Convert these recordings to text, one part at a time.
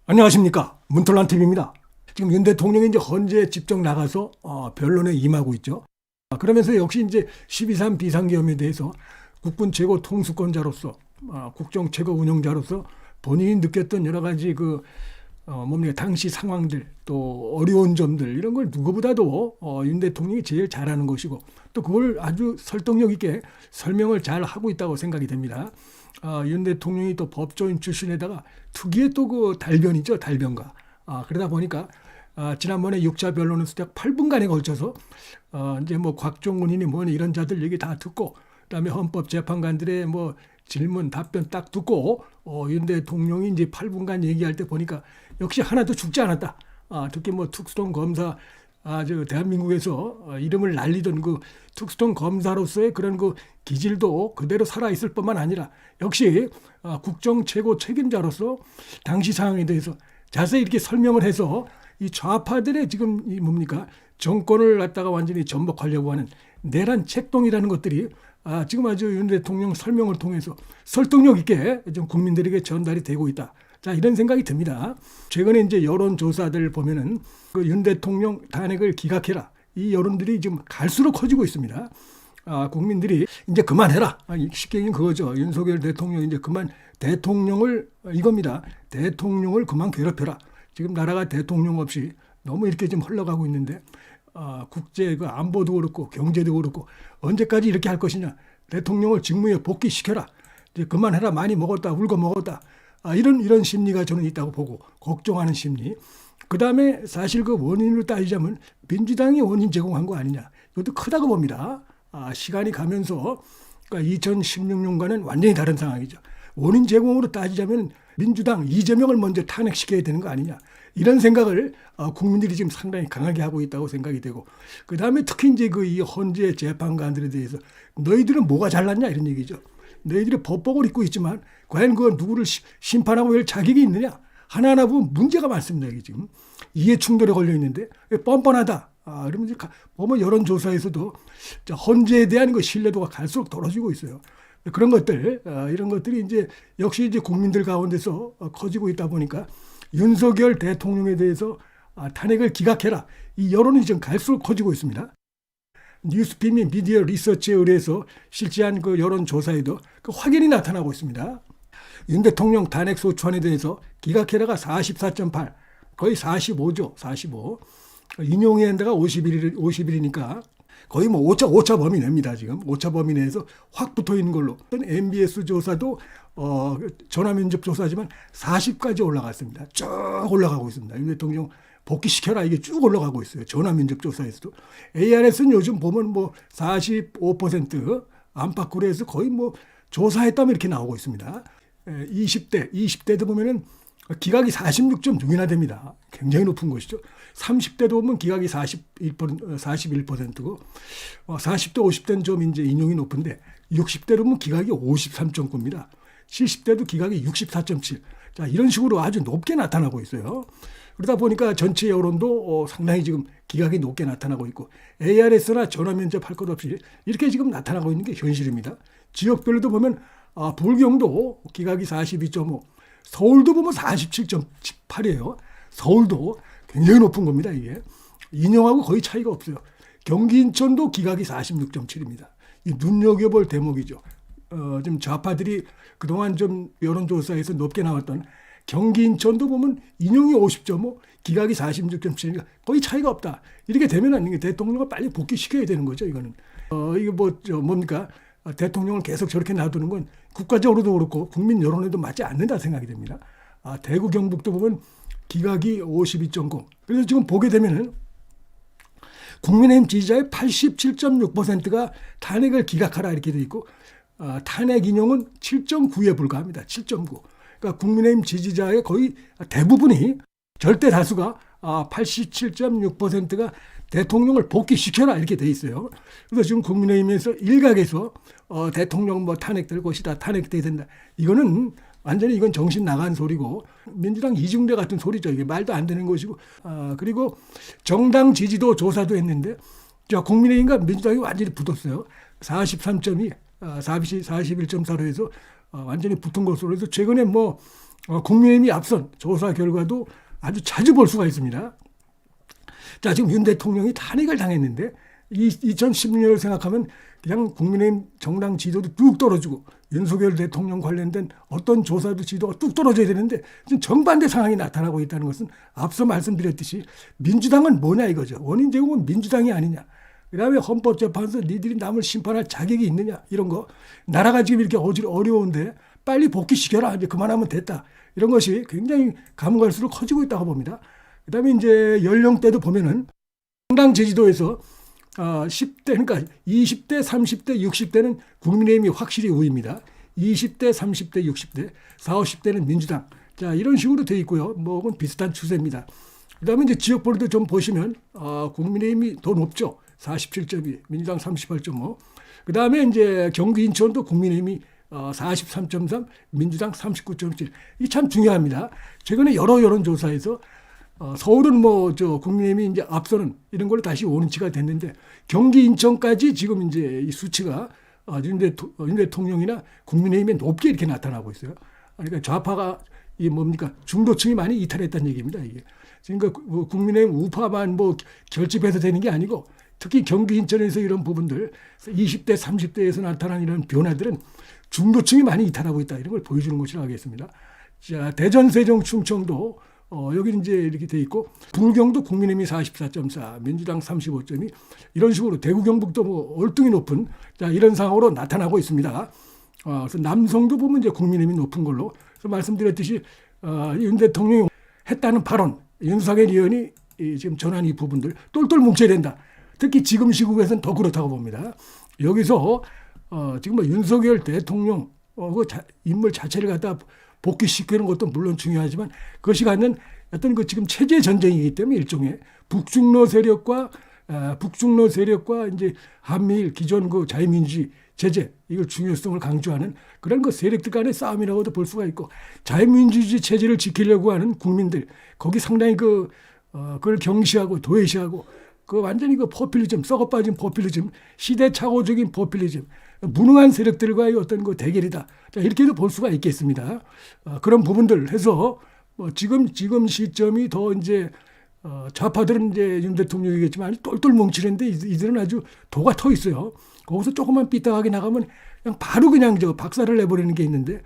안녕하십니까, 문털란TV입니다. 지금 윤 대통령이 이제 헌재 직접 나가서 변론에 임하고 있죠. 그러면서 역시 이제 12.3 비상계엄에 대해서 국군 최고 통수권자로서 국정 최고 운영자로서 본인이 느꼈던 여러 가지 당시 상황들 또 어려운 점들 이런 걸 누구보다도 윤 대통령이 제일 잘하는 것이고 또 그걸 아주 설득력 있게 설명을 잘 하고 있다고 생각이 됩니다. 윤 대통령이 또 법조인 출신에다가 특유의 또 그 달변이죠, 달변가. 그러다 보니까 지난번에 6차 변론에서 약 8분간에 걸쳐서 이제 뭐 곽종훈이니 뭐니 이런 자들 얘기 다 듣고 그다음에 헌법재판관들의 뭐 질문 답변 딱 듣고 윤 대통령이 이제 8분간 얘기할 때 보니까 역시 하나도 죽지 않았다. 특히 뭐 특수통 검사 대한민국에서 이름을 날리던 그 특수통 검사로서의 그런 그 기질도 그대로 살아있을 뿐만 아니라 역시 국정 최고 책임자로서 당시 상황에 대해서 자세히 이렇게 설명을 해서 이 좌파들의 지금 이 뭡니까 정권을 갖다가 완전히 전복하려고 하는 내란 책동이라는 것들이 지금 아주 윤 대통령 설명을 통해서 설득력 있게 좀 국민들에게 전달이 되고 있다. 자, 이런 생각이 듭니다. 최근에 이제 여론조사들 보면은 그 윤 대통령 탄핵을 기각해라. 이 여론들이 지금 갈수록 커지고 있습니다. 국민들이 이제 그만해라. 쉽게 얘기는 그거죠. 윤석열 대통령 이제 그만 대통령을 이겁니다. 대통령을 그만 괴롭혀라. 지금 나라가 대통령 없이 너무 이렇게 좀 흘러가고 있는데 국제 그 안보도 그렇고 경제도 그렇고 언제까지 이렇게 할 것이냐. 대통령을 직무에 복귀시켜라. 이제 그만해라. 많이 먹었다. 울고 먹었다. 이런 심리가 저는 있다고 보고 걱정하는 심리. 그다음에 사실 그 원인을 따지자면 민주당이 원인 제공한 거 아니냐. 이것도 크다고 봅니다. 시간이 가면서 그러니까 2016년과는 완전히 다른 상황이죠. 원인 제공으로 따지자면 민주당 이재명을 먼저 탄핵시켜야 되는 거 아니냐. 이런 생각을 국민들이 지금 상당히 강하게 하고 있다고 생각이 되고 그다음에 특히 이제 이 헌재 재판관들에 대해서 너희들은 뭐가 잘났냐 이런 얘기죠. 너희들이 법복을 입고 있지만 과연 그 누구를 심판하고 할 자격이 있느냐. 하나하나 보면 문제가 많습니다. 이게 지금 이해 충돌에 걸려 있는데 뻔뻔하다. 그러면 이제 보면 여론조사에서도 헌재에 대한 그 신뢰도가 갈수록 떨어지고 있어요. 그런 것들 이런 것들이 이제 역시 이제 국민들 가운데서 커지고 있다 보니까 윤석열 대통령에 대해서 탄핵을 기각해라. 이 여론이 지금 갈수록 커지고 있습니다. 뉴스피 및 미디어 리서치에 의뢰해서 실시한 그 여론조사에도 그 확연히 나타나고 있습니다. 윤 대통령 탄핵 소추안에 대해서 기각해라가 44.8, 거의 45죠. 45. 인용의 데가 51이니까 거의 뭐 오차 범위 내입니다. 지금 오차 범위 내에서 확 붙어 있는 걸로. MBS 조사도 전화면접 조사지만 40까지 올라갔습니다. 쭉 올라가고 있습니다. 윤 대통령 복귀시켜라 이게 쭉 올라가고 있어요. 전화면접 조사에서도. ARS는 요즘 보면 뭐 45% 안팎으로 거의 뭐 조사했다면 이렇게 나오고 있습니다. 20대도 보면은 기각이 46.6이나 됩니다. 굉장히 높은 것이죠. 30대도 보면 기각이 41%고 40대, 50대는 좀 이제 인용이 높은데 60대로 보면 기각이 53.9입니다. 70대도 기각이 64.7. 자, 이런 식으로 아주 높게 나타나고 있어요. 그러다 보니까 전체 여론도 상당히 지금 기각이 높게 나타나고 있고 ARS나 전화 면접할 것 없이 이렇게 지금 나타나고 있는 게 현실입니다. 지역별로도 보면 불경도 기각이 42.5, 서울도 보면 47.8이에요. 서울도 굉장히 높은 겁니다. 이게 인용하고 거의 차이가 없어요. 경기 인천도 기각이 46.7입니다. 이 눈여겨볼 대목이죠. 좀 좌파들이 그동안 좀 여론조사에서 높게 나왔던 경기 인천도 보면 인용이 50.5, 기각이 46.7이니까 거의 차이가 없다. 이렇게 되면은 대통령을 빨리 복귀시켜야 되는 거죠. 이거는 이게 뭡니까? 대통령을 계속 저렇게 놔두는 건 국가적으로도 그렇고 국민 여론에도 맞지 않는다 생각이 됩니다. 대구 경북도 보면 기각이 52.0. 그래서 지금 보게 되면은 국민의힘 지지자의 87.6%가 탄핵을 기각하라 이렇게 돼 있고 탄핵 인용은 7.9에 불과합니다. 7.9. 그러니까 국민의힘 지지자의 거의 대부분이 절대 다수가 87.6%가 대통령을 복귀시켜라 이렇게 돼 있어요. 그래서 지금 국민의힘에서 일각에서 대통령 뭐 탄핵될 것이다. 탄핵돼야 된다. 이거는 완전히 이건 정신 나간 소리고 민주당 이중대 같은 소리죠. 이게 말도 안 되는 것이고 그리고 정당 지지도 조사도 했는데 국민의힘과 민주당이 완전히 붙었어요. 43.2, 41.4로 해서 완전히 붙은 것으로 해서 최근에 뭐 국민의힘이 앞선 조사 결과도 아주 자주 볼 수가 있습니다. 자, 지금 윤 대통령이 탄핵을 당했는데 2016년을 생각하면 그냥 국민의힘 정당 지도도 뚝 떨어지고 윤석열 대통령 관련된 어떤 조사도 지도가 뚝 떨어져야 되는데 지금 정반대 상황이 나타나고 있다는 것은 앞서 말씀드렸듯이 민주당은 뭐냐 이거죠. 원인 제공은 민주당이 아니냐. 그다음에 헌법재판소 니들이 남을 심판할 자격이 있느냐 이런 거. 나라가 지금 이렇게 어려운데 빨리 복귀시켜라. 이제 그만하면 됐다. 이런 것이 굉장히 가면 갈수록 커지고 있다고 봅니다. 그다음에 이제 연령대도 보면은 정당 제주도에서 10대 그러니까 20대, 30대, 60대는 국민의힘이 확실히 우위입니다. 20대, 30대, 60대, 40, 50대는 민주당. 자, 이런 식으로 돼 있고요. 뭐건 비슷한 추세입니다. 그다음에 이제 지역별도 좀 보시면 국민의힘이 더 높죠. 47.2, 민주당 38.5. 그다음에 이제 경기 인천도 국민의힘이 43.3, 민주당 39.7. 이게 참 중요합니다. 최근에 여러 여론조사에서 서울은 국민의힘이 이제 앞서는 이런 걸로 다시 원위치가 됐는데 경기 인천까지 지금 이제 이 수치가 윤 대통령이나 국민의힘에 높게 이렇게 나타나고 있어요. 그러니까 좌파가 이 뭡니까 중도층이 많이 이탈했다는 얘기입니다. 이게 그러니까 국민의힘 우파만 결집해서 되는 게 아니고 특히 경기 인천에서 이런 부분들 20대, 30대에서 나타난 이런 변화들은 중도층이 많이 이탈하고 있다 이런 걸 보여주는 것이라고 하겠습니다. 자, 대전, 세종, 충청도 여기 이제 이렇게 돼 있고 부경도 국민의힘이 44.4, 민주당 35.2 이런 식으로 대구 경북도 월등히 높은 자 이런 상황으로 나타나고 있습니다. 그래서 남성도 보면 이제 국민의힘이 높은 걸로 그래서 말씀드렸듯이 윤 대통령이 했다는 발언 윤석열 의원이 지금 전한 이 부분들 똘똘 뭉쳐야 된다. 특히 지금 시국에서는 더 그렇다고 봅니다. 여기서 지금 윤석열 대통령 그 인물 자체를 갖다 복귀시키는 것도 물론 중요하지만 그것이 갖는 어떤 지금 체제 전쟁이기 때문에 일종의 북중러 세력과 이제 한미일 기존 자유민주주의 체제 이걸 중요성을 강조하는 그런 세력들 간의 싸움이라고도 볼 수가 있고 자유민주주의 체제를 지키려고 하는 국민들 거기 상당히 그걸 경시하고 도외시하고 완전히 포퓰리즘 썩어빠진 포퓰리즘 시대착오적인 포퓰리즘 무능한 세력들과의 어떤 대결이다. 자, 이렇게도 볼 수가 있겠습니다. 그런 부분들 해서 지금 시점이 더 이제 좌파들은 이제 윤 대통령이겠지만 똘똘 뭉치는데 이들은 아주 도가 터 있어요. 거기서 조금만 삐딱하게 나가면 그냥 바로 그냥 박살을 내버리는 게 있는데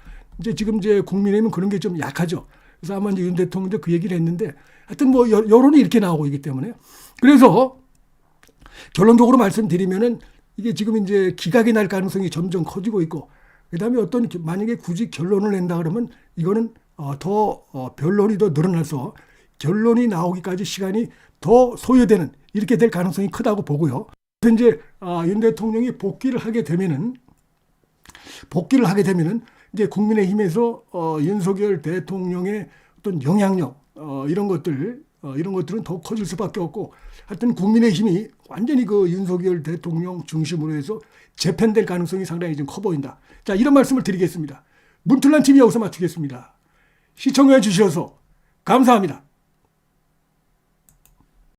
지금 국민의힘은 그런 게 좀 약하죠. 그래서 아마 이제 윤 대통령도 그 얘기를 했는데 하여튼 여론이 이렇게 나오고 있기 때문에 그래서 결론적으로 말씀드리면은 이게 지금 이제 기각이 날 가능성이 점점 커지고 있고 그다음에 만약에 굳이 결론을 낸다 그러면 이거는 변론이 더 늘어나서 결론이 나오기까지 시간이 더 소요되는 이렇게 될 가능성이 크다고 보고요. 그래서 이제 윤 대통령이 복귀를 하게 되면은 이제 국민의힘에서 윤석열 대통령의 어떤 영향력 이런 것들은 더 커질 수밖에 없고 하여튼 국민의힘이 완전히 윤석열 대통령 중심으로 해서 재편될 가능성이 상당히 좀 커 보인다. 자, 이런 말씀을 드리겠습니다. 문틀란 TV 여기서 마치겠습니다. 시청해 주셔서 감사합니다.